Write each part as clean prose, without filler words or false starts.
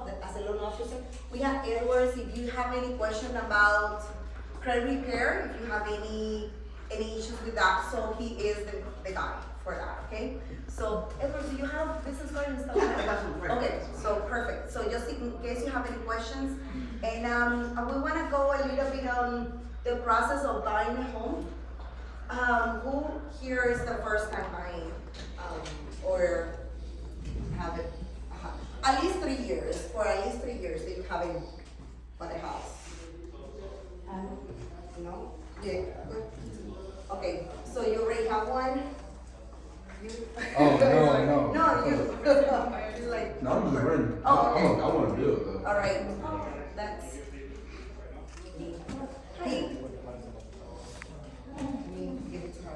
also as a loan officer, we have Edwards. If you have any question about credit repair, if you have any issues with that, so he is the guy for that, okay? So Edwards, do you have business card and stuff? Yeah, I got some. Okay, so perfect. So just in case you have any questions, and we want to go a little bit on the process of buying a home. Who here is the first time buying, or have it, at least 3 years, for at least 3 years that you haven't bought a house? No? Yeah, good. Okay, so you already have one? You? Oh, no. No, you. It's like. No, I'm just ready. Oh, okay. I want to do it though. All right, that's. Hey. Let me give it to her.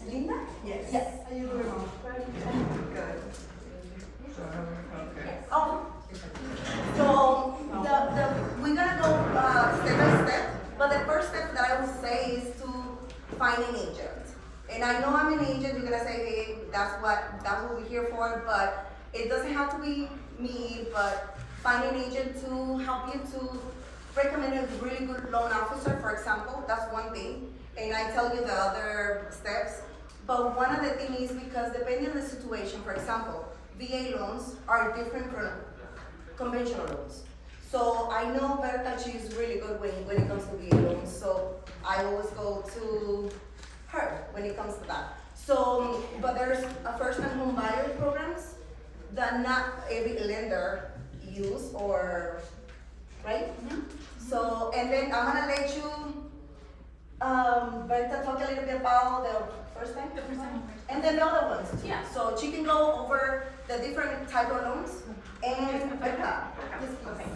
Linda? Yes. Yes. How you doing, Mom? Good. Okay. Oh, so we're gonna go step by step, but the first step that I would say is to find an agent. And I know I'm an agent, you're gonna say, hey, that's what we're here for, but it doesn't have to be me, but find an agent to help you to recommend a really good loan officer, for example. That's one thing, and I tell you the other steps. But one of the things is because depending on the situation, for example, VA loans are different from conventional loans. So I know Berta, she's really good when it comes to VA loans, so I always go to her when it comes to that. So, but there's a first-time home buyer programs that not every lender use, or, right? Mm-hmm. So, and then I'm gonna let you, Berta, talk a little bit about the first time? The first time. And then the other ones too. Yeah. So she can go over the different type of loans and Berta. Yes, Okay.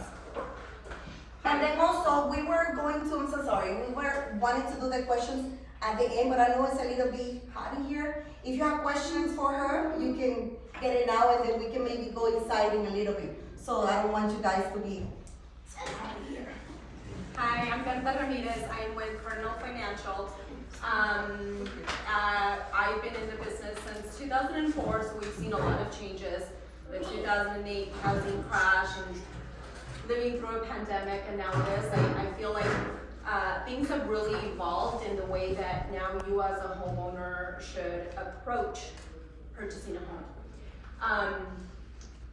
and then also, we were going to, I'm so sorry, we were wanting to do the questions at the end, but I know it's a little bit hot in here. If you have questions for her, you can get it now, and then we can maybe go inside in a little bit. So I don't want you guys to be so hot in here. Hi, I'm Berta Ramirez. I'm with Cardinal Financial. I've been in the business since 2004, so we've seen a lot of changes. The 2008 housing crash and living through a pandemic, and now this. I feel like things have really evolved in the way that now you as a homeowner should approach purchasing a home.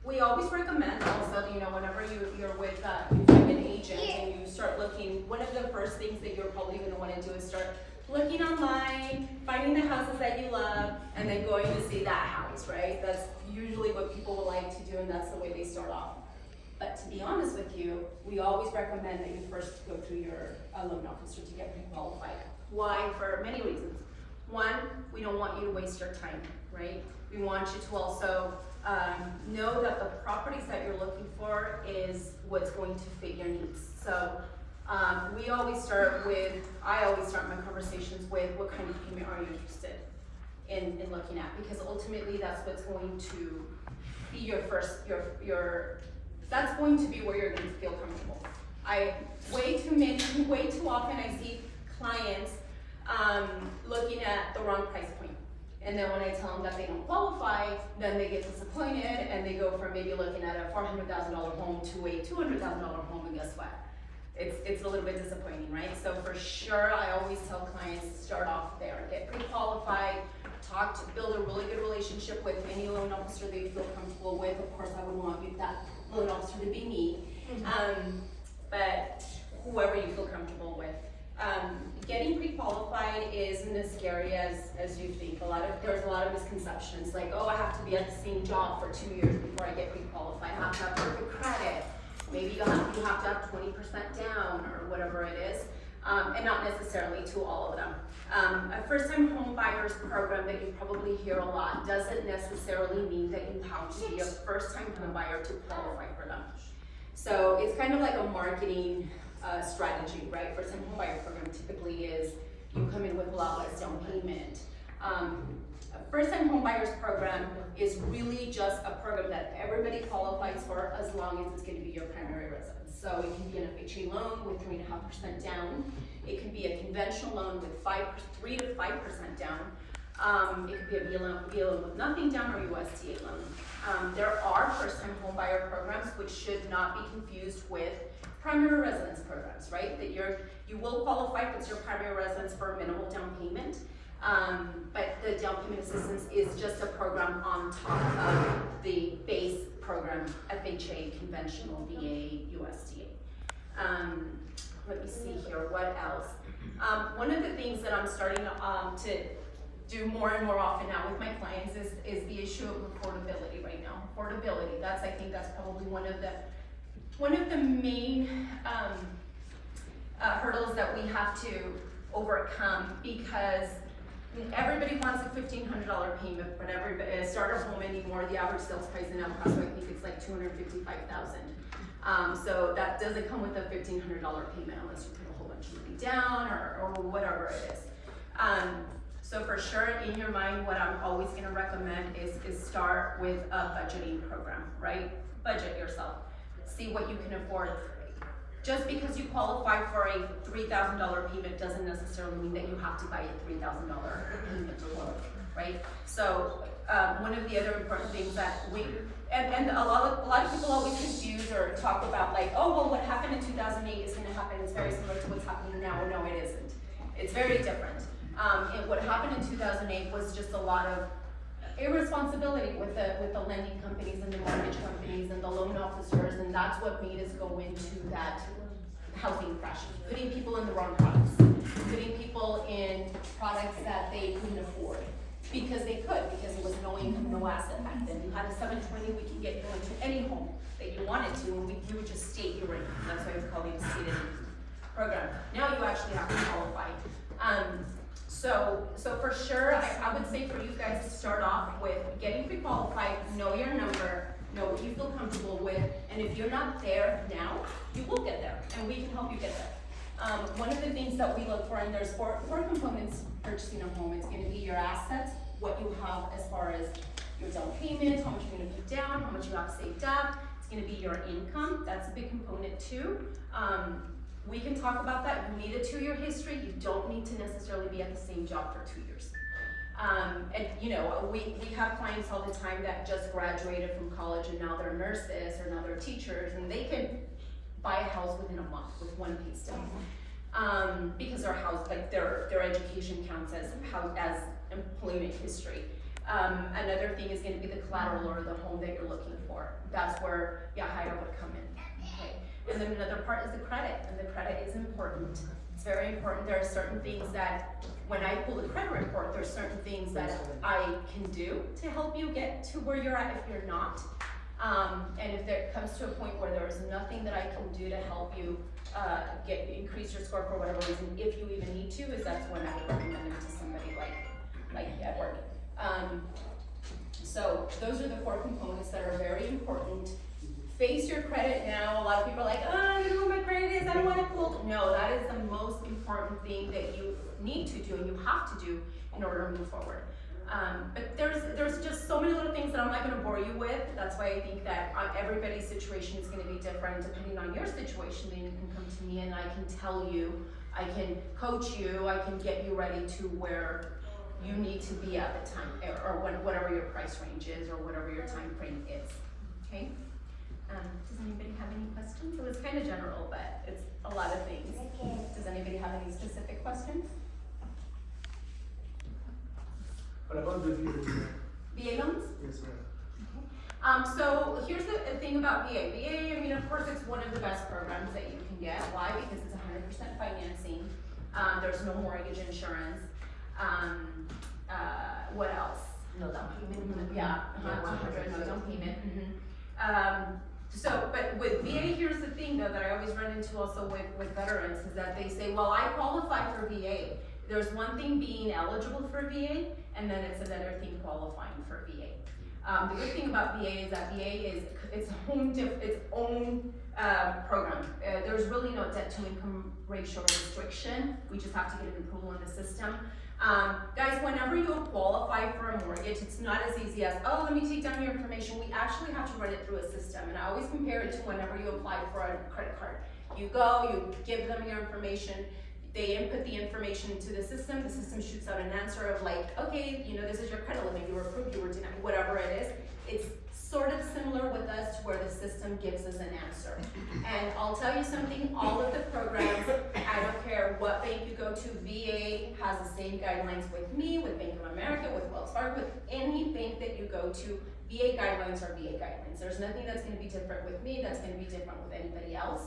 We always recommend also, whenever you're with an agent and you start looking, one of the first things that you're probably going to want to do is start looking online, finding the houses that you love, and then going to see that house, right? That's usually what people will like to do, and that's the way they start off. But to be honest with you, we always recommend that you first go through your loan officer to get pre-qualified. Why? For many reasons. One, we don't want you to waste your time, right? We want you to also know that the properties that you're looking for is what's going to fit your needs. So I always start my conversations with what kind of payment are you interested in looking at, because ultimately that's what's going to be your first, that's going to be where you're going to feel comfortable. Way too often I see clients looking at the wrong price point. And then when I tell them that they don't qualify, then they get disappointed, and they go from maybe looking at a $400,000 home to a $200,000 home, and guess what? It's a little bit disappointing, right? So for sure, I always tell clients, start off there, get pre-qualified, build a really good relationship with any loan officer that you feel comfortable with. Of course, I would want that loan officer to be me, but whoever you feel comfortable with. Getting pre-qualified isn't as scary as you think. There's a lot of misconceptions, like, oh, I have to be at the same job for 2 years before I get pre-qualified. I have to have perfect credit. Maybe you have to have 20% down, or whatever it is, and not necessarily to all of them. A first-time home buyers program that you probably hear a lot doesn't necessarily mean that you have to be a first-time home buyer to qualify for them. So it's kind of like a marketing strategy, right? First-time home buyer program typically is you come in with a lot less down payment. A first-time home buyers program is really just a program that everybody qualifies for as long as it's going to be your primary residence. So it can be an FHA loan with 3.5% down. It can be a conventional loan with 3 to 5% down. It could be a VA loan with nothing down, or USDA loan. There are first-time home qualifier programs, which should not be confused with primary residence programs, right? That you will qualify if it's your primary residence for a minimal down payment. But the down payment assistance is just a program on top of the base program, FHA, conventional, VA, USDA. Let me see here, what else? One of the things that I'm starting to do more and more often now with my clients is the issue of affordability right now. Affordability, I think that's probably one of the main hurdles that we have to overcome, because everybody wants a $1,500 payment, but everybody, a starter home anymore, the average sales price in El Paso, I think it's like $255,000. So that doesn't come with a $1,500 payment unless you put a whole bunch of money down or whatever it is. So for sure, in your mind, what I'm always gonna recommend is start with a budgeting program, right? Budget yourself, see what you can afford. Just because you qualify for a $3,000 payment doesn't necessarily mean that you have to buy a $3,000 payment home, right? So one of the other important things that and a lot of people always confuse or talk about like, oh, well, what happened in 2008 is gonna happen, it's very similar to what's happening now. No, it isn't. It's very different. And what happened in 2008 was just a lot of irresponsibility with the lending companies and the mortgage companies and the loan officers, and that's what made us go into that housing crash, putting people in the wrong products, putting people in products that they couldn't afford because they could, because it was no income, no asset back then. You had a 720, we can get you into any home that you wanted to, and you would just state your income. That's why it's called a stated program. Now you actually have to qualify. So for sure, I would say for you guys to start off with getting pre-qualified, know your number, know what you feel comfortable with, and if you're not there now, you will get there, and we can help you get there. One of the things that we look for, and there's four components purchasing a home. It's going to be your assets, what you have as far as your down payment, how much you're going to put down, how much you have saved up. It's going to be your income. That's a big component too. We can talk about that. You need a 2-year history. You don't need to necessarily be at the same job for 2 years. And you know, we have clients all the time that just graduated from college and now they're nurses or now they're teachers, and they can buy a house within a month with one pay stub. Because their house, like their education counts as employment history. Another thing is going to be the collateral or the home that you're looking for. That's where Yajaira would come in. Okay. And then another part is the credit, and the credit is important. It's very important. There are certain things that, when I pull the credit report, there's certain things that I can do to help you get to where you're at if you're not. And if there comes to a point where there's nothing that I can do to help you increase your score for whatever reason, if you even need to, that's when I would recommend it to somebody like Edward. So those are the 4 components that are very important. Face your credit now. A lot of people are like, oh, I don't know what my credit is, I don't want to pull. No, that is the most important thing that you need to do and you have to do in order to move forward. But there's just so many little things that I'm not going to bore you with. That's why I think that everybody's situation is going to be different depending on your situation. Then you can come to me and I can tell you, I can coach you, I can get you ready to where you need to be at the time, or whatever your price range is, or whatever your time frame is. Okay. Does anybody have any questions? It was kind of general, but it's a lot of things. Does anybody have any specific questions? What about the VA loans? Yes, ma'am. So here's the thing about VA. VA, I mean, of course, it's one of the best programs that you can get. Why? Because it's 100% financing. There's no mortgage insurance. What else? No down payment. Yeah, 100, no down payment. But with VA, here's the thing though that I always run into also with veterans is that they say, well, I qualify for VA. There's one thing being eligible for VA, and then it's another thing qualifying for VA. The good thing about VA is that VA is its own program. There's really no debt to income ratio restriction. We just have to get an approval in the system. Guys, whenever you qualify for a mortgage, it's not as easy as, oh, let me take down your information. We actually have to run it through a system. And I always compare it to whenever you apply for a credit card. You go, you give them your information, they input the information into the system shoots out an answer of like, okay, this is your credit limit, you were approved, you were denied, whatever it is. It's sort of similar with us to where the system gives us an answer. And I'll tell you something, all of the programs, I don't care what bank you go to, VA has the same guidelines with me, with Bank of America, with Wells Fargo, with any bank that you go to, VA guidelines are VA guidelines. There's nothing that's gonna be different with me, that's gonna be different with anybody else.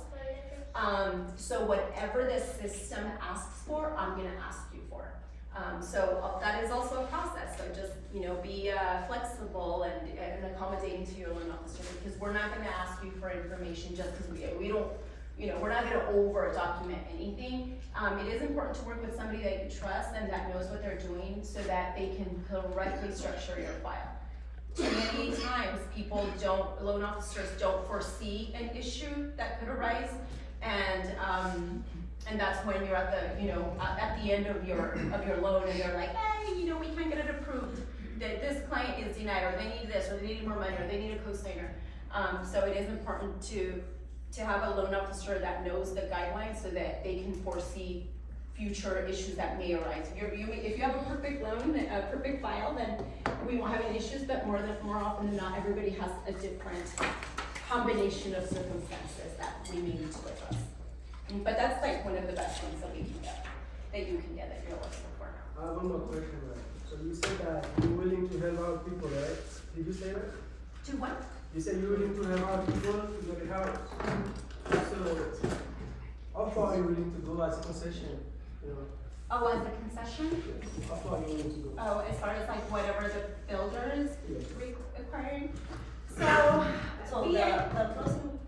So whatever the system asks for, I'm gonna ask you for. So that is also a process, so just, be flexible and accommodating to your loan officer, because we're not gonna ask you for information just because we don't, we're not gonna over document anything. It is important to work with somebody that you trust and that knows what they're doing so that they can correctly structure your file. Too many times loan officers don't foresee an issue that could arise, and that's when you're at the end of your loan and they're like, hey, we can't get it approved. That this client is denied, or they need this, or they need more money, or they need a co-signer. So it is important to have a loan officer that knows the guidelines so that they can foresee future issues that may arise. If you have a perfect loan, a perfect file, then we won't have any issues, but more often than not, everybody has a different combination of circumstances that we may need to address. But that's like one of the best things that you can get, that you're looking for. I have one more question, right? So you said that you're willing to help out people, right? Did you say that? To what? You said you're willing to help out people to get a house. So how far are you willing to go as a concession? Oh, as a concession? How far are you willing to go? Oh, as far as like whatever the builder is requiring? So the closing.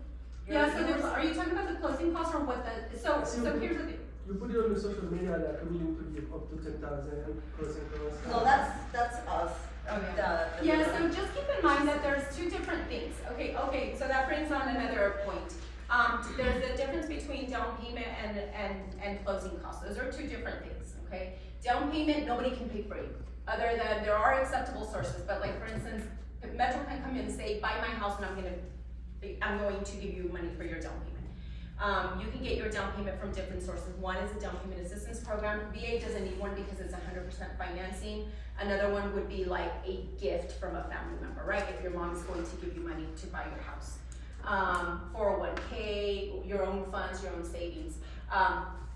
yeah, so are you talking about the closing costs or what so here's the thing. You put it on the social media that you're willing to give up to 10,000 closing costs. No, that's us. Oh, yeah, so just keep in mind that there's two different things. Okay, so that brings on another point. There's a difference between down payment and closing costs. Those are two different things, okay? Down payment, nobody can pay for you, other than there are acceptable sources, but like for instance, if Metro can come in and say, buy my house and I'm going to give you money for your down payment. You can get your down payment from different sources. One is a down payment assistance program. VA doesn't need one because it's 100% financing. Another one would be like a gift from a family member, right? If your mom is going to give you money to buy your house. 401k, your own funds, your own savings.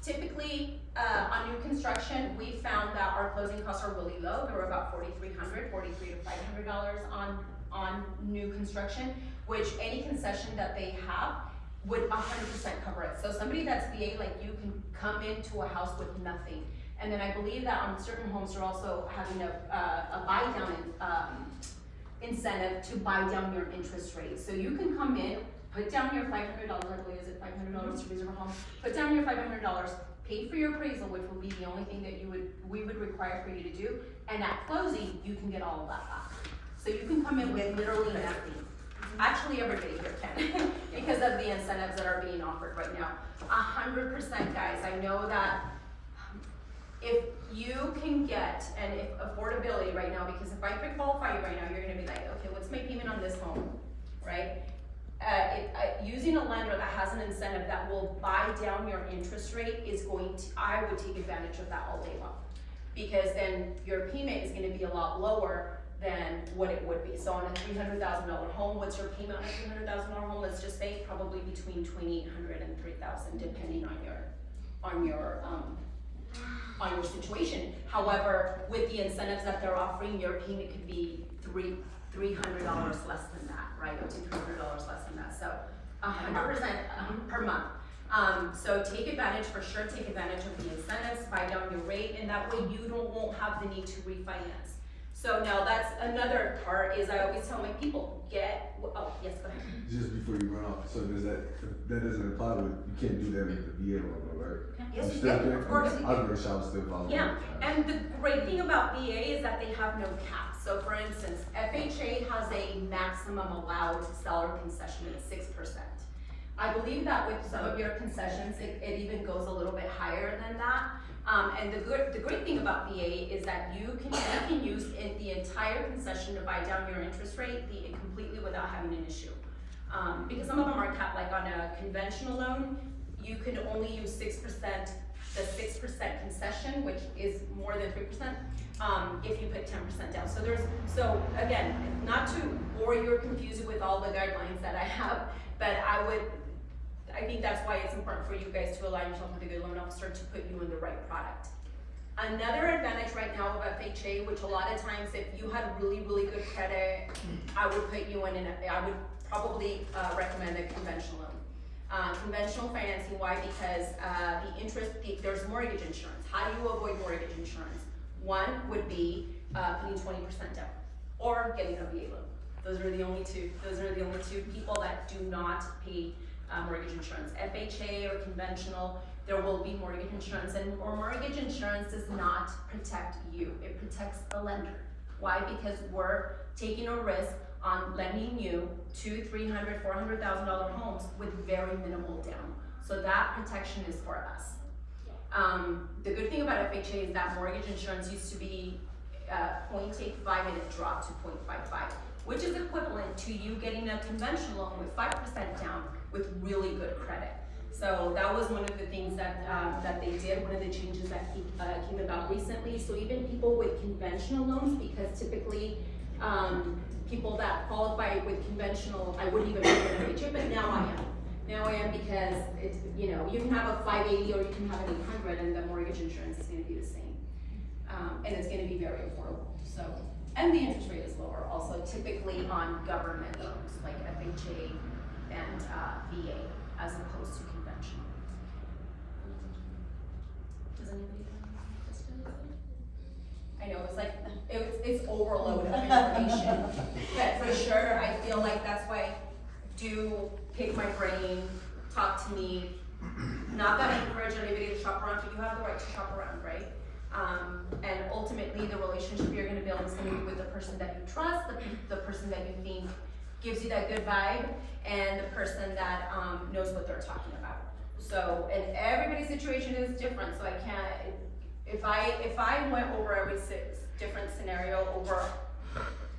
Typically, on new construction, we found that our closing costs are really low. They were about $4,300 to $500 on new construction, which any concession that they have would 100% cover it. So somebody that's VA, like you, can come into a house with nothing. And then I believe that on certain homes, they're also having a buy down incentive to buy down your interest rate. So you can come in, put down your $500, I believe, is it $500 to reserve a home? Put down your $500, pay for your appraisal, which will be the only thing that we would require for you to do. And at closing, you can get all of that back. So you can come in with literally nothing. Actually, everybody here can, because of the incentives that are being offered right now. 100%, guys, I know that if you can get, and if affordability right now, because if I pre-qualify you right now, you're gonna be like, okay, what's my payment on this home, right? Using a lender that has an incentive that will buy down your interest rate is I would take advantage of that all day long. Because then your payment is gonna be a lot lower than what it would be. So on a $300,000 home, what's your payment on a $300,000 home? Let's just say probably between $2,800 and $3,000, depending on your situation. However, with the incentives that they're offering, your payment could be $300 less than that, right? Up to $300 less than that. So 100% per month. So take advantage, for sure, take advantage of the incentives, buy down your rate, and that way you won't have the need to refinance. So now that's another part, is I always tell my people, oh, yes, go ahead. Just before you run off, so that doesn't apply with, you can't do that with the VA loan, right? Yes, you still can, of course you I can. wish I was still following. Yeah, and the great thing about VA is that they have no cap. So for instance, FHA has a maximum allowed seller concession at 6%. I believe that with some of your concessions, it even goes a little bit higher than that. And the great thing about VA is that you can use the entire concession to buy down your interest rate completely without having an issue. Because some of them are capped, like on a conventional loan, you can only use 6%, the 6% concession, which is more than 3%, if you put 10% down. So again, not to bore you or confuse you with all the guidelines that I have, But I think that's why it's important for you guys to align yourself with a good loan officer to put you in the right product. Another advantage right now of FHA, which a lot of times if you had really, really good credit, I would put you I would probably recommend a conventional loan. Conventional financing, why? Because the interest, there's mortgage insurance. How do you avoid mortgage insurance? One would be putting 20% down or getting a VA loan. Those are the only two. Those are the only two people that do not pay mortgage insurance. FHA or conventional, there will be mortgage insurance, and mortgage insurance does not protect you. It protects the lender. Why? Because we're taking a risk on lending you $200,000, $300,000, $400,000 homes with very minimal down. So that protection is for us. The good thing about FHA is that mortgage insurance used to be 0.85 and it dropped to 0.55, which is equivalent to you getting a conventional loan with 5% down with really good credit. So that was one of the things that that they did, one of the changes that came about recently. So even people with conventional loans, because typically people that qualify with conventional, I wouldn't even put an FHA, but now I am. Now I am because it's, you know, you can have a 580 or you can have an 800 and the mortgage insurance is going to be the same. And it's going to be very affordable. So, and the interest rate is lower also, typically on government loans like FHA and VA as opposed to conventional. Does anybody have any questions? I know it's like, it's overload of information, but for sure, I feel like that's why do pick my brain, talk to me. Not that I encourage anybody to shop around, but you have the right to shop around, right? And ultimately, the relationship you're gonna build is gonna be with the person that you trust, the person that you think gives you that good vibe, and the person that knows what they're talking about. So, and everybody's situation is different, so I can't, if I went over every different scenario over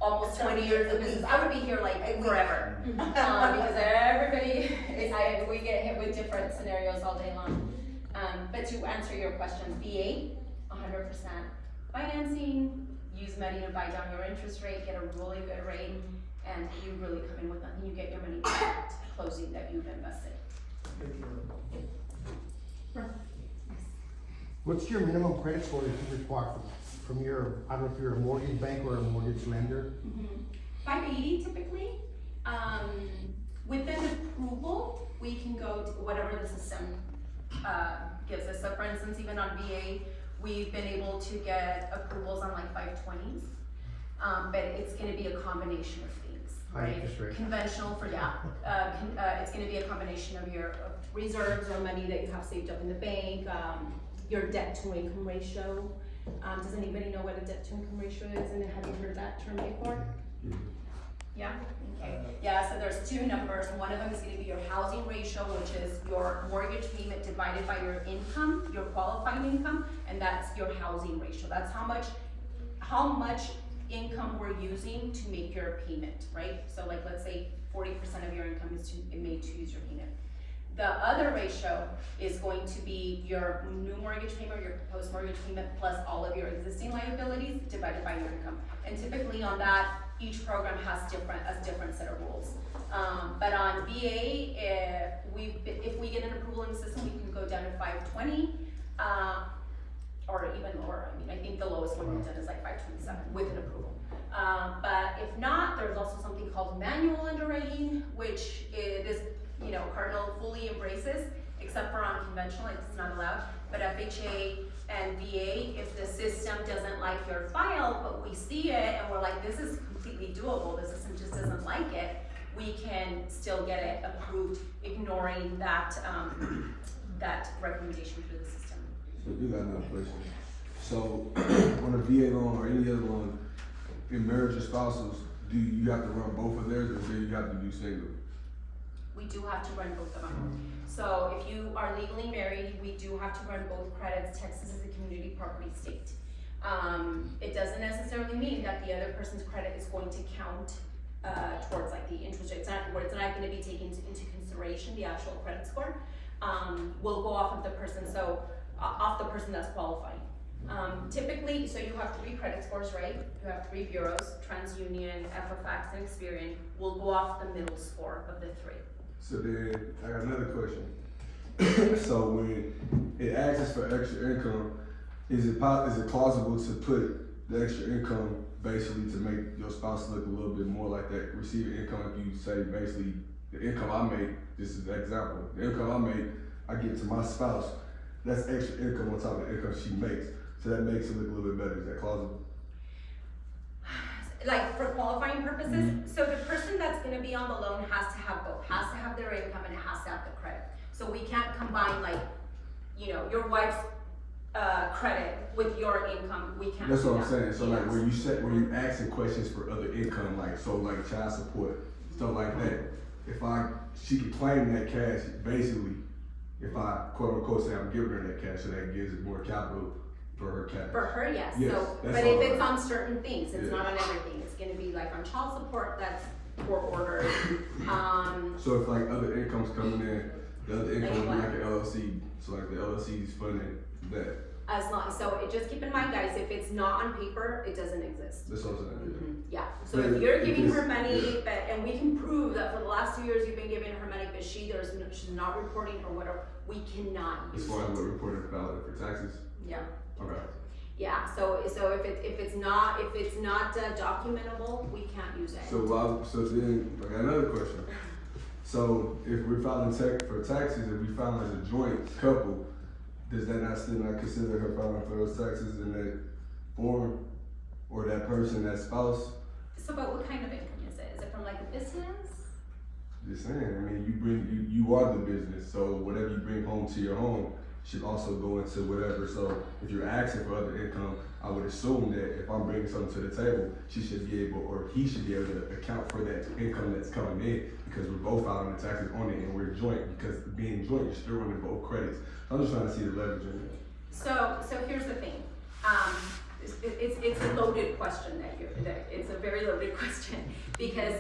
almost 20 years of business, I would be here like forever. Because everybody, we get hit with different scenarios all day long. But to answer your question, VA, 100% financing, use money to buy down your interest rate, get a really good rate, and you really come in with nothing, you get your money back at closing that you've invested. What's your minimum credit score that you require from your, I don't know if you're a mortgage bank or a mortgage lender? 580 typically. With an approval, we can go to whatever the system gives us. So for instance, even on VA, we've been able to get approvals on like 520s, but it's gonna be a combination of things, right? Conventional for, it's gonna be a combination of your reserves or money that you have saved up in the bank, your debt to income ratio. Does anybody know what a debt to income ratio is, and have you heard that term before? Yeah, okay. Yeah, so there's two numbers. One of them is gonna be your housing ratio, which is your mortgage payment divided by your income, your qualifying income, and that's your housing ratio. That's how much income we're using to make your payment, right? So like, let's say 40% of your income is made to use your payment. The other ratio is going to be your new mortgage payment, your proposed mortgage payment, plus all of your existing liabilities divided by your income. And typically on that, each program has a different set of rules. But on VA, if we get an approval in the system, we can go down to 520, or even lower. I mean, I think the lowest one we've done is like 527 with an approval. But if not, there's also something called manual underwriting, which is, you know, Cardinal fully embraces, except for on conventional, it's not allowed. But FHA and VA, if the system doesn't like your file, but we see it and we're like, this is completely doable, the system just doesn't like it, we can still get it approved, ignoring that that recommendation through the system. So you got another question. So on a VA loan or any other loan, in marriage or spouses, do you have to run both of theirs, or do you have to do single? We do have to run both of them. So if you are legally married, we do have to run both credits. Texas is a community property state. It doesn't necessarily mean that the other person's credit is going to count towards like the interest rate. It's not going to be taken into consideration, the actual credit score. Will go off of the person, off the person that's qualifying. Typically, so you have 3 credit scores, right? You have 3 bureaus, TransUnion, Equifax, and Experian will go off the middle score of the 3. So then, I got another question. So when it asks for extra income, is it plausible to put the extra income basically to make your spouse look a little bit more like that receiving income? If you say basically the income I make, this is the example, the income I make, I give to my spouse, that's extra income on top of the income she makes. So that makes it look a little bit better. Is that plausible? Like for qualifying purposes, so the person that's gonna be on the loan has to have both, has to have their income and it has to have the credit. So we can't combine like, you know, your wife's credit with your income, we can't That's do what I'm that. saying. So like where you asking questions for other income, like so like child support, stuff like that. If she could claim that cash, basically, if I quote unquote say I'm giving her that cash, so that gives it more capital for her cash. For her, yes, Yes, so, that's but all if it's right. on certain things, it's Yeah. not on everything, it's gonna be like on child support, that's court ordered. So if like other income's coming in, the other income Like is what? like an LLC, so like the LLC is funding that. As long, so just keep in mind, guys, if it's not on paper, it doesn't exist. That's what I'm saying. Yeah, so But if you're it giving is- her money, yeah. but, and we can prove that for the last 2 years you've been giving her money, but she's not reporting or whatever, we cannot As use far as it. what reported valid for taxes. Yeah, Okay. yeah, so if it's not documentable, we can't use it. So then I got another question. So if we're filing for taxes, if we file as a joint couple, does that not still not consider her filing for those taxes in that form, or that person, that spouse? So, but what kind of income is it? Is it from like a business? Just saying. I mean, you are the business, so whatever you bring home to your home should also go into whatever. So if you're asking for other income, I would assume that if I'm bringing something to the table, she should be able, or he should be able to account for that income that's coming in, because we're both filing the taxes on it and we're joint. Because being joint, you're still running both credits. So I'm just trying to see the leverage in it. So here's the thing. It's a loaded question it's a very loaded question because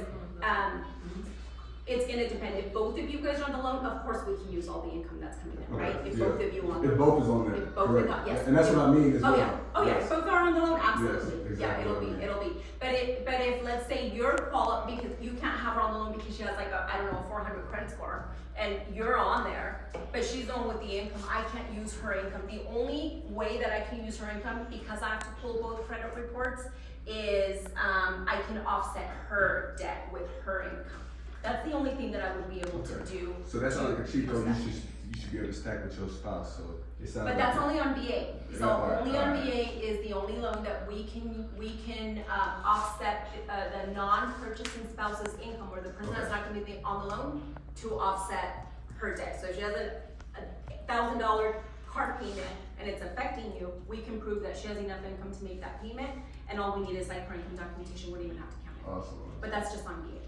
it's gonna depend. If both of you guys are on the loan, of course we can use all the income that's coming in, right? If yeah. both of you want the If loan. both is on there, If both correct. are, yes. And that's what I mean as Oh well. yeah, oh yeah, Yes. if both are on the loan, absolutely. Yes, Yeah, exactly. it'll be. But if let's say you're because you can't have her on the loan because she has like a, I don't know, 400 credit score, and you're on there, but she's the one with the income, I can't use her income. The only way that I can use her income, because I have to pull both credit reports, is I can offset her debt with her income. That's the only thing that I would be able to do. So that's not like a cheat code. use that. You should be able to stack with your spouse. So it sounds. But like that's only on VA. So Yeah, only on alright. VA is the only loan that we can offset the non-purchasing spouse's income, or the person that's not gonna be on the loan, to offset her debt. So if she has a $1,000 car payment and it's affecting you, we can prove that she has enough income to make that payment, and all we need is like her income documentation, wouldn't even have to count it. Awesome. But that's just on VA.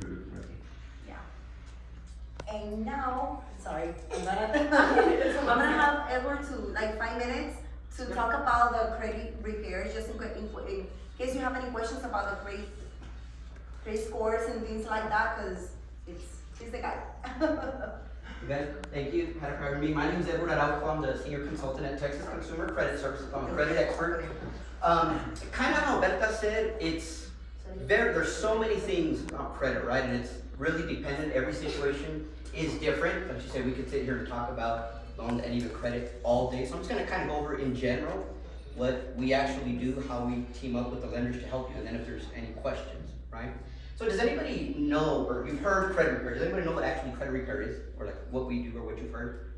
Good information. Yeah. And now, sorry, I'm gonna have Edward to like 5 minutes to talk about the credit repairs, just in case you have any questions about the credit scores and things like that, cause he's the guy. You guys, thank you, Madam Clerk. My name is Edward Araujo. I'm the senior consultant at Texas Consumer Credit Services. I'm a credit expert. Kind of how Berta said, there's so many things about credit, right? And it's really dependent. Every situation is different. Like you said, we could sit here and talk about loans and even credit all day. So I'm just gonna kind of go over in general what we actually do, how we team up with the lenders to help you, and then if there's any questions, right? So does anybody know, or you've heard credit repair, does anybody know what actually credit repair is? Or like what we do or what you've heard?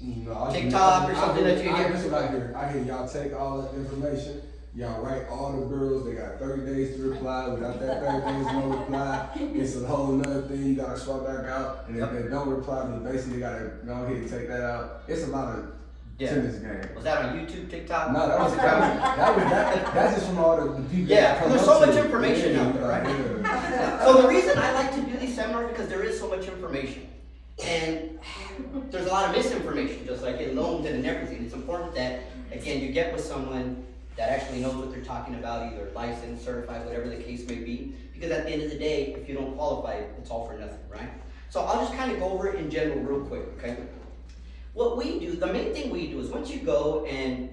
No, TikTok or something that you hear? That's what I hear. I hear y'all take all that information, y'all write all the bills, they got 30 days to reply. Without that 30 days no reply, it's a whole nother thing, you gotta swap back out. And if they don't reply, then basically gotta go ahead and take that out. It's a lot of tennis game. Was that on YouTube, TikTok? No, that's just from all the people. Yeah, that there's come so up much to you. information out there, right? Yeah. So the reason I like to do these seminars because there is so much information. And there's a lot of misinformation, just like in loans and in everything. It's important that, again, you get with someone that actually knows what they're talking about, either licensed, certified, whatever the case may be. Because at the end of the day, if you don't qualify, it's all for nothing, right? So I'll just kind of go over it in general real quick, okay? What we do, the main thing we do is once you go and,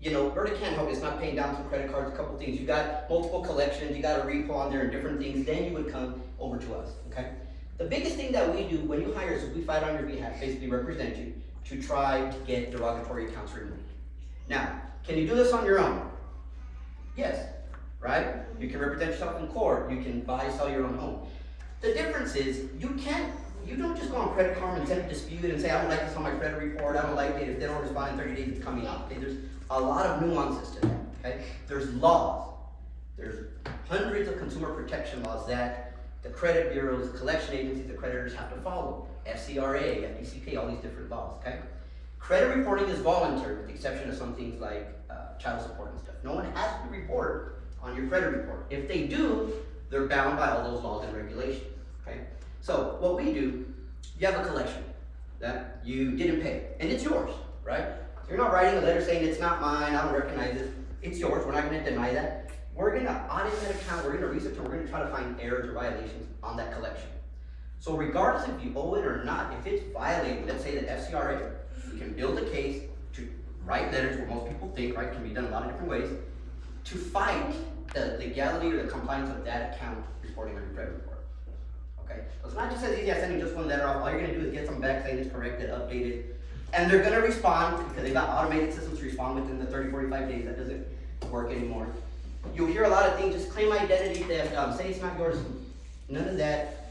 you know, Berta can't help, it's not paying down some credit cards, a couple things. You got multiple collections, you got a repo on there and different things, then you would come over to us, okay? The biggest thing that we do when you hire us is we fight on your behalf, basically represent you, to try to get derogatory accounts removed. Now, can you do this on your own? Yes, right? You can represent yourself in court, you can buy, sell your own home. The difference is, you don't just go on Credit Karma and send a dispute and say, I don't like this on my credit report, I don't like it, if they don't respond in 30 days, it's coming out. Okay, there's a lot of nuances to that, okay? There's laws. There's hundreds of consumer protection laws that the credit bureaus, collection agencies, the creditors have to follow. FCRA, FDCPA, all these different laws, okay? Credit reporting is voluntary, with the exception of some things like child support and stuff. No one has to report on your credit report. If they do, they're bound by all those laws and regulations, okay? So what we do, you have a collection that you didn't pay, and it's yours, right? You're not writing a letter saying it's not mine, I don't recognize it, it's yours, we're not gonna deny that. We're gonna audit that account, we're gonna research, and we're gonna try to find errors or violations on that collection. So regardless if you owe it or not, if it's violated, let's say the FCRA, we can build a case to write letters where most people think, right, can be done a lot of different ways, to fight the legality or the compliance of that account reporting on your credit report. Okay? So it's not just as easy as sending just one letter off. All you're gonna do is get some back saying it's corrected, updated, and they're gonna respond because they've got automated systems to respond within the 30, 45 days. That doesn't work anymore. You'll hear a lot of things, just claim identity theft, say it's not yours. None of that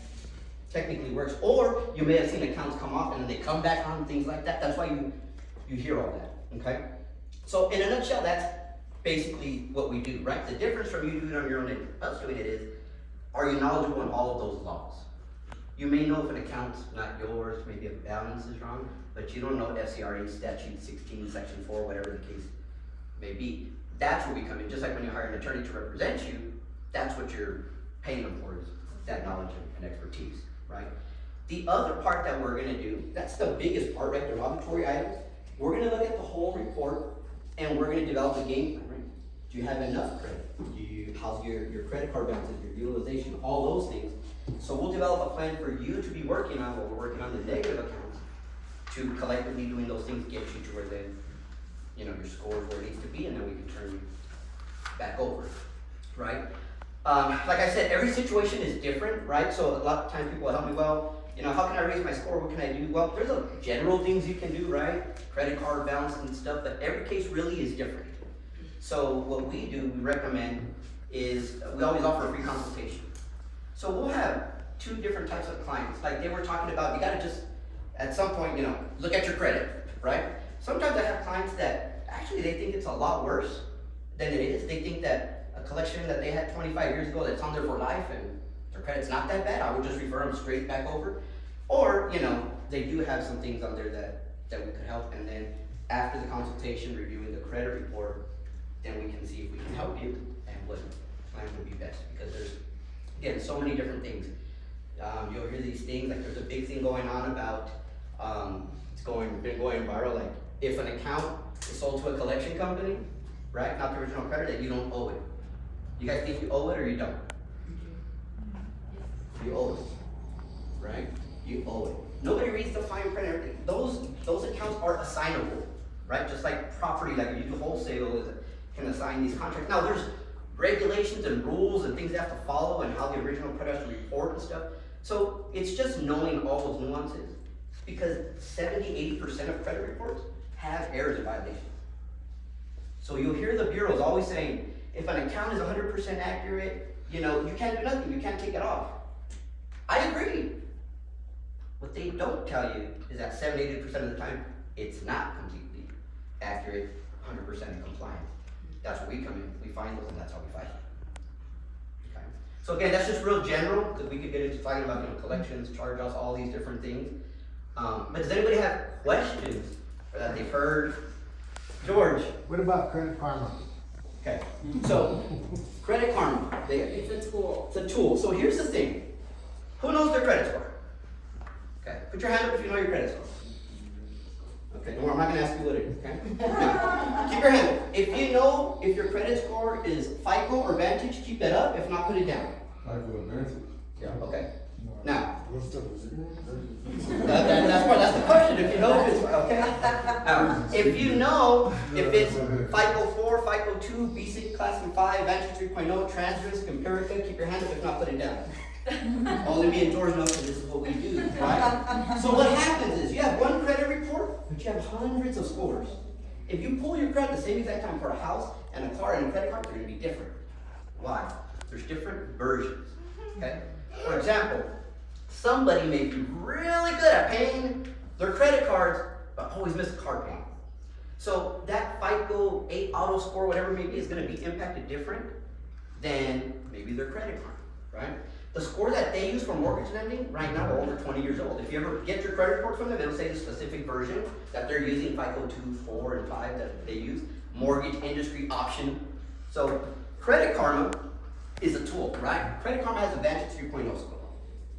technically works. Or you may have seen accounts come off and then they come back on, things like that. That's why you hear all that, okay? So in a nutshell, that's basically what we do, right? The difference from you doing it on your own and us doing it is, are you knowledgeable in all of those laws? You may know if an account's not yours, maybe a balance is wrong, but you don't know FCRA statute 16, section 4, whatever the case may be. That's where we come in. Just like when you hire an attorney to represent you, that's what you're paying them for, is that knowledge and expertise, right? The other part that we're gonna do, that's the biggest part, right, derogatory items. We're gonna look at the whole report and we're gonna develop a game plan, right? Do you have enough credit? How's your credit card balances, your utilization, all those things. So we'll develop a plan for you to be working on while we're working on the negative accounts to collectively doing those things get you to where then, you know, your score is where it needs to be, and then we can turn you back over, right? Like I said, every situation is different, right? So a lot of times people will help me, well, you know, how can I raise my score? What can I do? Well, there's a general things you can do, right? Credit card balance and stuff, but every case really is different. So what we do, we recommend is, we always offer a free consultation. So we'll have two different types of clients. Like they were talking about, you gotta just, at some point, you know, look at your credit, right? Sometimes I have clients that actually they think it's a lot worse than it is. They think that a collection that they had 25 years ago that's on there for life and their credit's not that bad, I would just refer them straight back over. Or, you know, they do have some things on there that we could help, and then after the consultation, reviewing the credit report, then we can see if we can help you and what plan would be best, because there's, again, so many different things. You'll hear these things, like there's a big thing going on about, been going viral, like if an account is sold to a collection company, right, not the original creditor, that you don't owe it. You guys think you owe it or you don't? You owe it, right? You owe it. Nobody reads the fine print and everything. Those accounts are assignable, right? Just like property, like you do wholesale, can assign these contracts. Now there's regulations and rules and things they have to follow and how the original creditor report and stuff. So it's just knowing all those nuances, because 70-80% of credit reports have errors and violations. So you'll hear the bureaus always saying, if an account is 100% accurate, you know, you can't do nothing, you can't take it off. I agree. What they don't tell you is that 70-80% of the time, it's not completely accurate, 100% in compliance. That's where we come in, we find those, and that's how we fight. Okay. So again, that's just real general, because we could get into talking about, you know, collections, charge-offs, all these different things. But does anybody have questions that they've heard? George? What about Credit Karma? Okay, so, Credit Karma. It's a tool. It's a tool. So here's the thing. Who knows their credit score? Okay, put your hand up if you know your credit score. Okay, don't worry, I'm not gonna ask you what it is, okay? Now, keep your hand up. If you know if your credit score is FICO or Vantage, keep that up. If not, put it down. FICO Advantage. Yeah, okay. Now, that's the question, if you know if it's, okay? If you know if it's FICO 4, FICO 2, basic class and 5, Vantage 3.0, Transrisk, Empirica, keep your hand up, if not, put it down. Only me and George know because this is what we do, right? So what happens is you have one credit report, but you have hundreds of scores. If you pull your credit at the same exact time for a house and a car and a credit card, they're gonna be different. Why? There's different versions, okay? For example, somebody may be really good at paying their credit cards, but always miss car payment. So that FICO 8 auto score, whatever it may be, is gonna be impacted different than maybe their credit card, right? The score that they use for mortgage lending right now are over 20 years old. If you ever get your credit report from them, it'll say the specific version that they're using, FICO 2, 4, and 5 that they use, mortgage industry option. So Credit Karma is a tool, right? Credit Karma has a Vantage 3.0 score.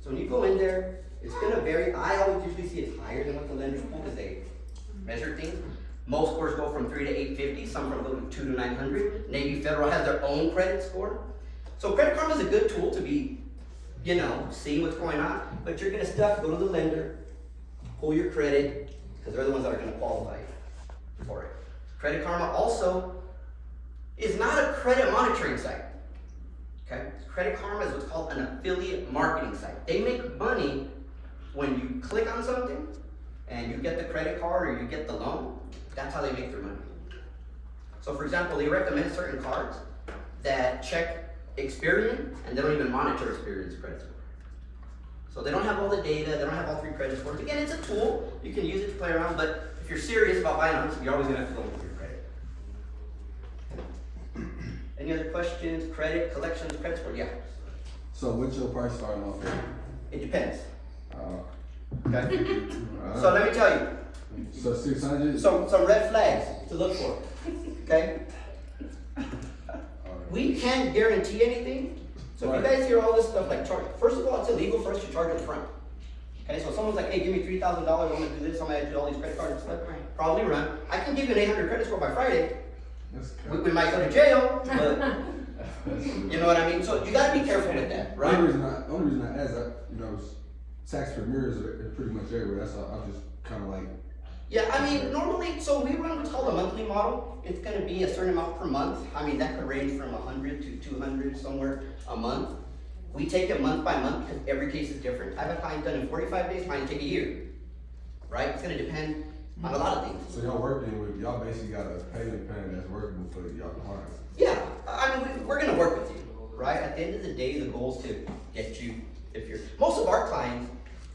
So when you go in there, it's gonna vary. I always usually see it's higher than what the lenders pull because they measure things. Most scores go from 3 to 850, some from go to 2 to 900. Navy Federal has their own credit score. So Credit Karma is a good tool to be, you know, seeing what's going on, but you're gonna stuff, go to the lender, pull your credit, because they're the ones that are gonna qualify for it. Credit Karma also is not a credit monitoring site, okay? Credit Karma is what's called an affiliate marketing site. They make money when you click on something and you get the credit card or you get the loan. That's how they make their money. So for example, they recommend certain cards that check Experian, and they don't even monitor Experian's credit score. So they don't have all the data, they don't have all 3 credit scores. Again, it's a tool, you can use it to play around, but if you're serious about buying on, you're always gonna have to go with your credit. Any other questions? Credit, collections, credit score? Yeah. So what's your price starting off at? It depends. Okay. So let me tell you, So 600? some red flags to look for, okay? We can't guarantee anything. So if you guys hear all this stuff like charge, first of all, it's illegal for us to charge up front. Okay, so if someone's like, hey, give me $3,000, I'm gonna do this, I'm gonna do all these credit cards and stuff, probably run. I can give you an 800 credit score by Friday. We might go to jail, but you know what I mean? So you gotta be careful with that, right? Only reason I ask that, you know, tax premiers are pretty much everywhere. That's all, I'm just kind of like. Yeah, I mean, normally, so we run what's called a monthly model. It's gonna be a certain amount per month. I mean, that could range from 100 to 200 somewhere a month. We take it month by month because every case is different. I have a client done in 45 days, mine take a year, right? It's gonna depend on a lot of things. So y'all working with, y'all basically got a payment plan that's workable for y'all clients. Yeah, I mean, we're gonna work with you, right? At the end of the day, the goal is to get you, most of our clients,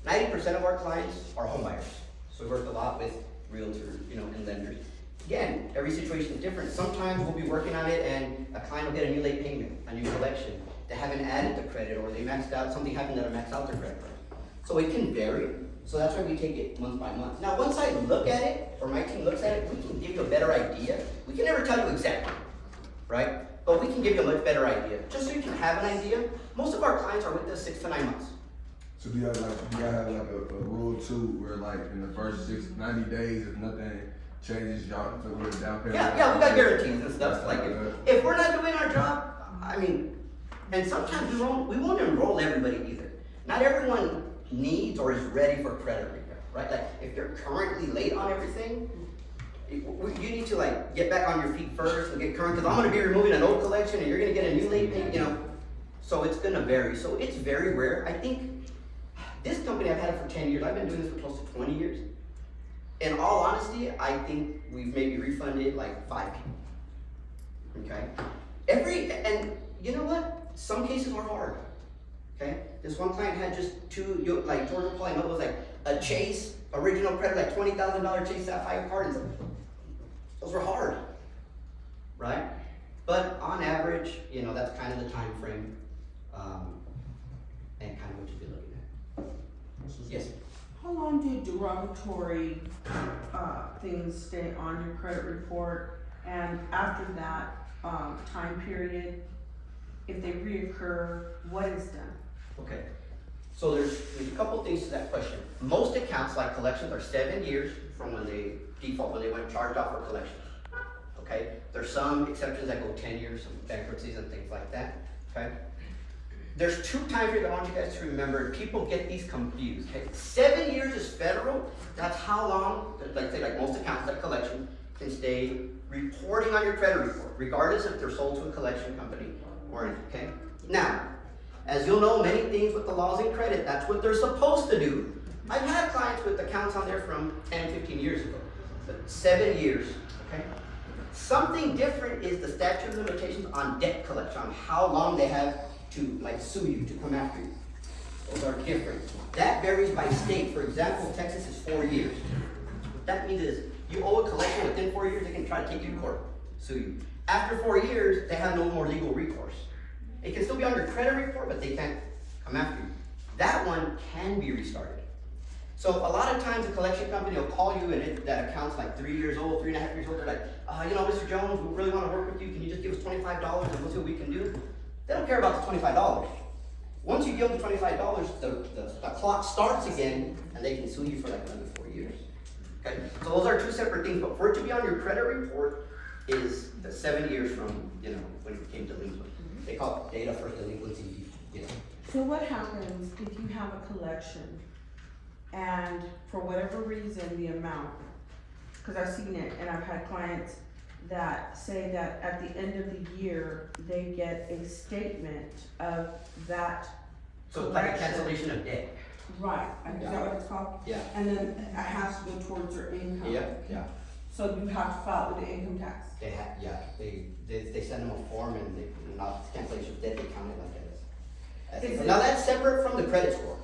90% of our clients are home buyers. So we work a lot with realtors, you know, and lenders. Again, every situation is different. Sometimes we'll be working on it and a client will get a new late payment, a new collection. They haven't added the credit or they maxed out, something happened that maxed out their credit card. So it can vary. So that's why we take it month by month. Now, once I look at it, or my team looks at it, we can give you a better idea. We can never tell you exactly, right? But we can give you a much better idea, just so you can have an idea. Most of our clients are with us 6 to 9 months. So do y'all have like a rule too, where like in the first 90 days, if nothing changes, y'all with a down payment? Yeah, we got guarantees and stuff. Like if we're not doing our job, I mean, and sometimes we won't enroll everybody either. Not everyone needs or is ready for credit repair, right? Like if you're currently late on everything, you need to like get back on your feet first and get current, because I'm gonna be removing an old collection and you're gonna get a new late payment, you know. So it's gonna vary. So it's very rare. I think this company, I've had it for 10 years. I've been doing this for close to 20 years. In all honesty, I think we've maybe refunded like 5 people. Okay? And you know what? Some cases are hard. Okay? This one client had just 2, like Georgia probably know, it was like a Chase, original credit, like $20,000 Chase Sapphire card. And those were hard. Right? But on average, you know, that's kind of the time frame and kind of what you'd be looking at. Yes. How long do derogatory things stay on your credit report? And after that time period, if they reoccur, what is done? Okay. So there's a couple things to that question. Most accounts, like collections, are 7 years from when they default, when they went charged off for collections. Okay? There's some exceptions that go 10 years, some bankruptcies and things like that. Okay? There's 2 time periods I want you guys to remember. People get these confused. Okay? 7 years is federal. That's how long, like most accounts, like collection, can stay reporting on your credit report, regardless if they're sold to a collection company or anything. Okay? Now, As you'll know, many things with the laws and credit, that's what they're supposed to do. I've had clients with accounts on there from 10, 15 years ago, but 7 years, okay? Something different is the statute of limitations on debt collection, on how long they have to like sue you, to come after you. Those are different. That varies by state. For example, Texas is 4 years. What that means is you owe a collection within 4 years, they can try to take you to court, sue you. After 4 years, they have no more legal recourse. It can still be on your credit report, but they can't come after you. That one can be restarted. So a lot of times a collection company will call you and that account's like 3 years old, 3.5 years old. They're like, you know, Mr. Jones, we really want to work with you. Can you just give us $25 and we'll see what we can do? They don't care about the $25. Once you give them the $25, the clock starts again and they can sue you for like another 4 years. Okay? So those are two separate things, but for it to be on your credit report is the 7 years from, you know, when it became delinquent. They call it data first delinquency, you know. So what happens if you have a collection and for whatever reason the amount, because I've seen it and I've had clients that say that at the end of the year, they get a statement of that So it's like a collection. cancellation of debt. Right, is that what it's called? Yeah. And then it has to go towards their income. Yeah. So you have to file with the income tax. They have, yeah, they send them a form and they, not cancellation of debt, they count it like that. Now that's separate from the credit score.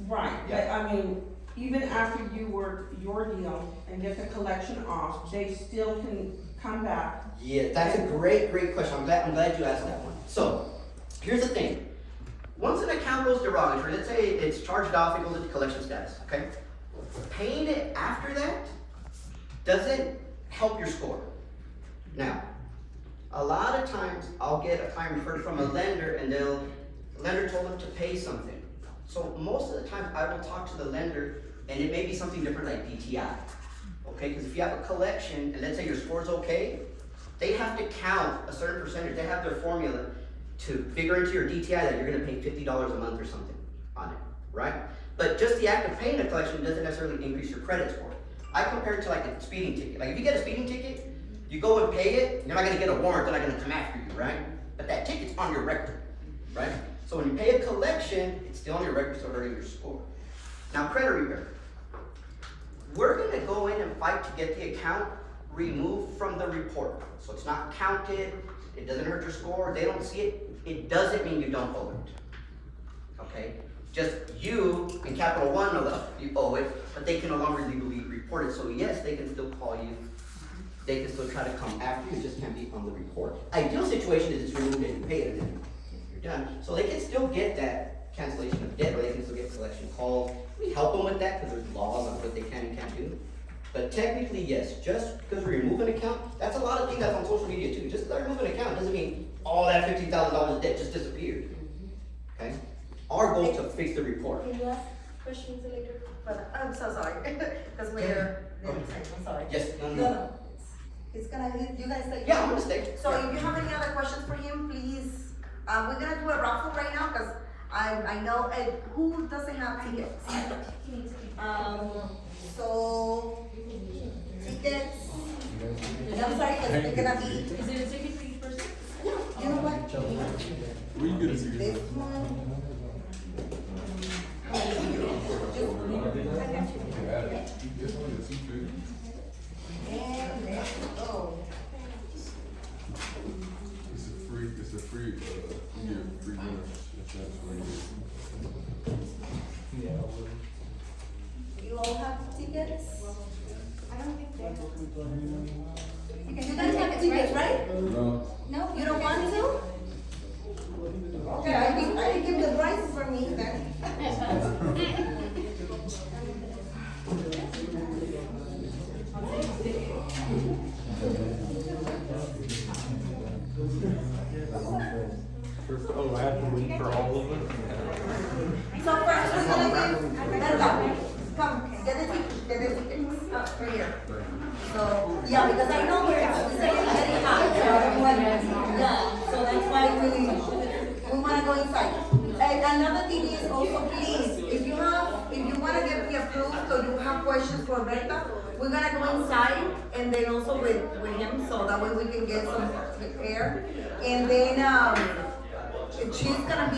Right, but Yeah. I mean, even after you work your deal and get the collection off, they still can come back. Yeah, that's a great question. I'm glad you asked that one. So, here's the thing. Once an account goes derogatory, let's say it's charged off, it goes into collection status, okay? Paying it after that doesn't help your score. Now, a lot of times I'll get a client referred from a lender and the lender told them to pay something. So most of the time I will talk to the lender and it may be something different like DTI. Okay, because if you have a collection and let's say your score's okay, they have to count a certain percentage. They have their formula to figure into your DTI that you're gonna pay $50 a month or something on it, right? But just the act of paying a collection doesn't necessarily increase your credit score. I compare it to like a speeding ticket. Like if you get a speeding ticket, you go and pay it, you're not gonna get a warrant, they're not gonna come after you, right? But that ticket's on your record, right? So when you pay a collection, it's still on your record, so hurting your score. Now credit repair. We're gonna go in and fight to get the account removed from the report. So it's not counted, it doesn't hurt your score, they don't see it, it doesn't mean you don't owe it. Okay? Just you, in Capital One, know that you owe it, but they can no longer legally report it. So yes, they can still call you, they can still try to come after you, it just can't be on the report. Ideal situation is it's removed and you pay it and then you're done. So they can still get that cancellation of debt, or they can still get collection calls. We help them with that because there's laws on what they can and can't do. But technically, yes, just because we remove an account, that's a lot of things that's on social media too. Just because I remove an account doesn't mean all that $50,000 of debt just disappeared. Okay? Our goal is to fix the report. Can you ask questions later? But I'm so sorry, because later, I'm sorry. Yes, No. It's gonna, you guys stay. Yeah, I'm gonna stay. So if you have any other questions for him, please, we're gonna do a raffle right now, because I know, who doesn't have tickets? So, tickets, I'm sorry, because it's gonna be, Is it a ticket for each person? you know what? Where you get a ticket? This one. And there we go. It's a free, you get free dinner. You all have tickets? I don't think they You guys have tickets, right? No. No. You don't want to? Okay, I can give the prices for me then. Oh, I have to wait for all of them? So first we're gonna give, let's go. Come, get the tickets, for here. So, yeah, because I know it's getting hot, so I don't want, yeah, so that's why we wanna go inside. And another thing is also, please, if you wanna get pre-approved or you have questions for Berta, we're gonna go inside and then also with him, so that way we can get some air. And then, she's gonna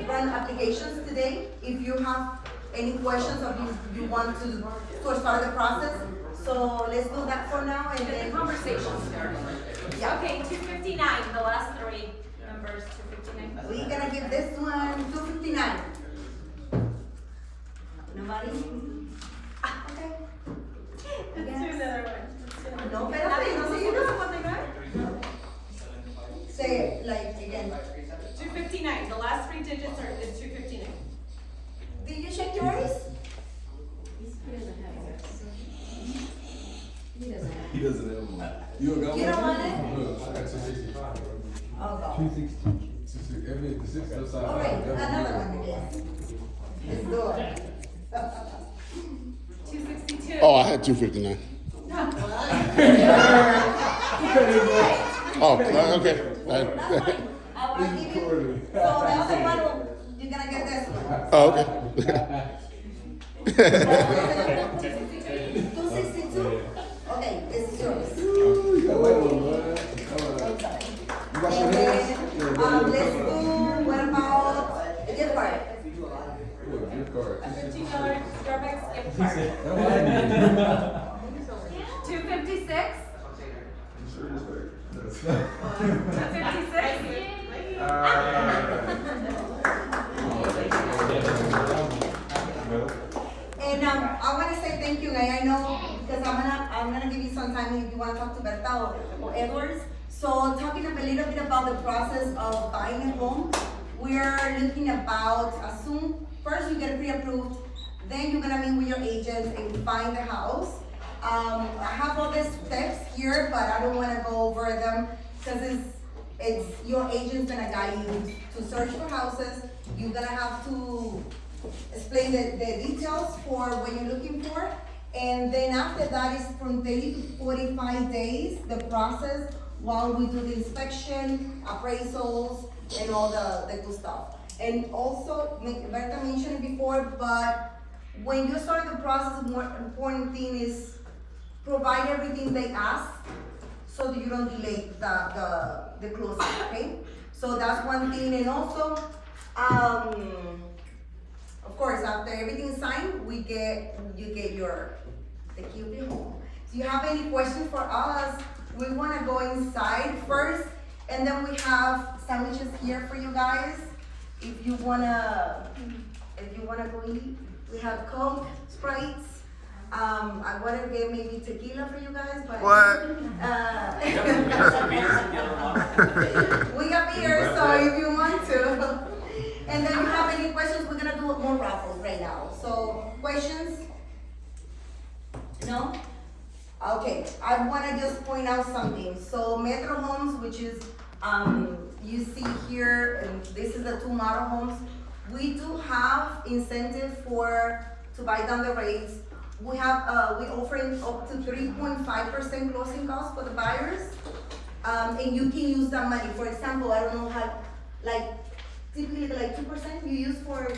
run applications today. If you have any questions or you want to start the process, so let's do that for now and Get the then. conversation started. Yeah. Okay, 259, the last three numbers, 259. We're gonna give this one 259. Nobody? Ah, okay. Let's do another one. No, espérate, no sé, you know what they got? Say it, like, again. 259, the last three digits is 259. Did you check yours? He doesn't have one. You don't got one? You don't want it? No, I got 265. Oh, God. 260. Every, the six upside down. Okay, another one again. Let's do it. 262. Oh, I had 259. Oh, okay. That's fine. I'll give you. So the other one, you're gonna get this one. Oh, okay. 262? Okay, this is yours. Ooh, you got light one, man. Come on. You got And your then, hands? let's do, what about a gift card? Yeah, gift card. $15 Starbucks gift card. 256. Sure is right. That's 256. And I want to say thank you, guys. I know because I'm gonna give you some time if you want to talk to Berta or Edwards. So talking a little bit about the process of buying a home, we are looking about first you get pre-approved, then you're gonna meet with your agent and find the house. I have all these steps here, but I don't want to go over them because it's your agent's gonna guide you to search for houses. You're gonna have to explain the details for what you're looking for. And then after that is from 30 to 45 days, the process while we do the inspection, appraisals, and all the good stuff. And also, Berta mentioned it before, but when you start the process, the more important thing is provide everything they ask so that you don't delay the closing, okay? So that's one thing. And also, of course, after everything is signed, you get the key of your home. Do you have any questions for us? We wanna go inside first, and then we have sandwiches here for you guys. If you wanna go eat, we have Coke, Sprites. I wanna get maybe tequila for you guys, but. We got beer, so if you want to. And then you have any questions, we're gonna do more raffles right now. So, questions? No? Okay, I wanna just point out something. So Metro Homes, which is, you see here, and this is the two model homes. We do have incentive to buy down the rates. We have, we offering up to 3.5% closing costs for the buyers. And you can use that money. For example, I don't know how, typically 2% you use for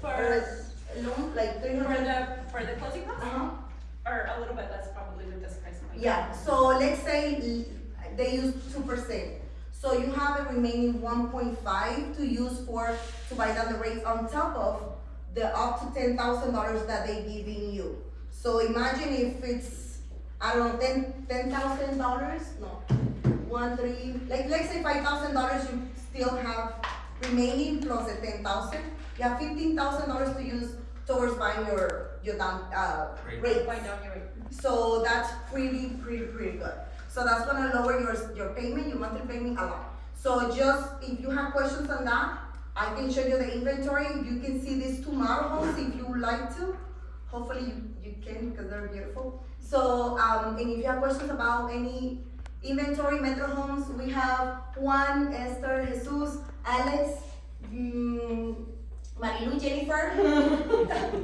loan, like 300. For the closing costs? Uh-huh. Or a little bit less probably with this price point. Yeah, so let's say they use 2%. So you have a remaining 1.5 to use to buy down the rates on top of the up to $10,000 that they giving you. So imagine if it's, I don't know, $10,000, no, let's say $5,000 you still have remaining plus the $10,000. You have $15,000 to use towards buying your down, rate. Wind down your rate. So that's pretty good. So that's gonna lower your payment, your monthly payment a lot. So just, if you have questions on that, I can show you the inventory. You can see these two model homes if you would like to. Hopefully you can because they're beautiful. So, and if you have questions about any inventory, Metro Homes, we have Juan, Esther, Jesus, Alex, Marilu, Jennifer.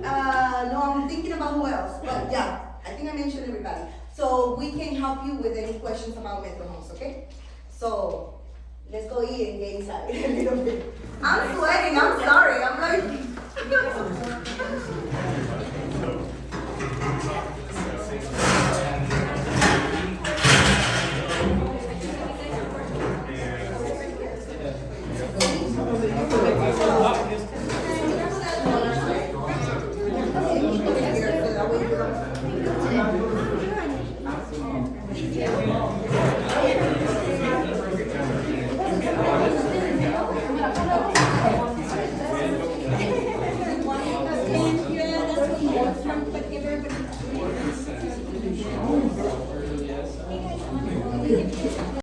No, I'm thinking about who else, but yeah, I think I mentioned everybody. So we can help you with any questions about Metro Homes, okay? So let's go eat and get inside a little bit. I'm sweating, I'm sorry, I'm like.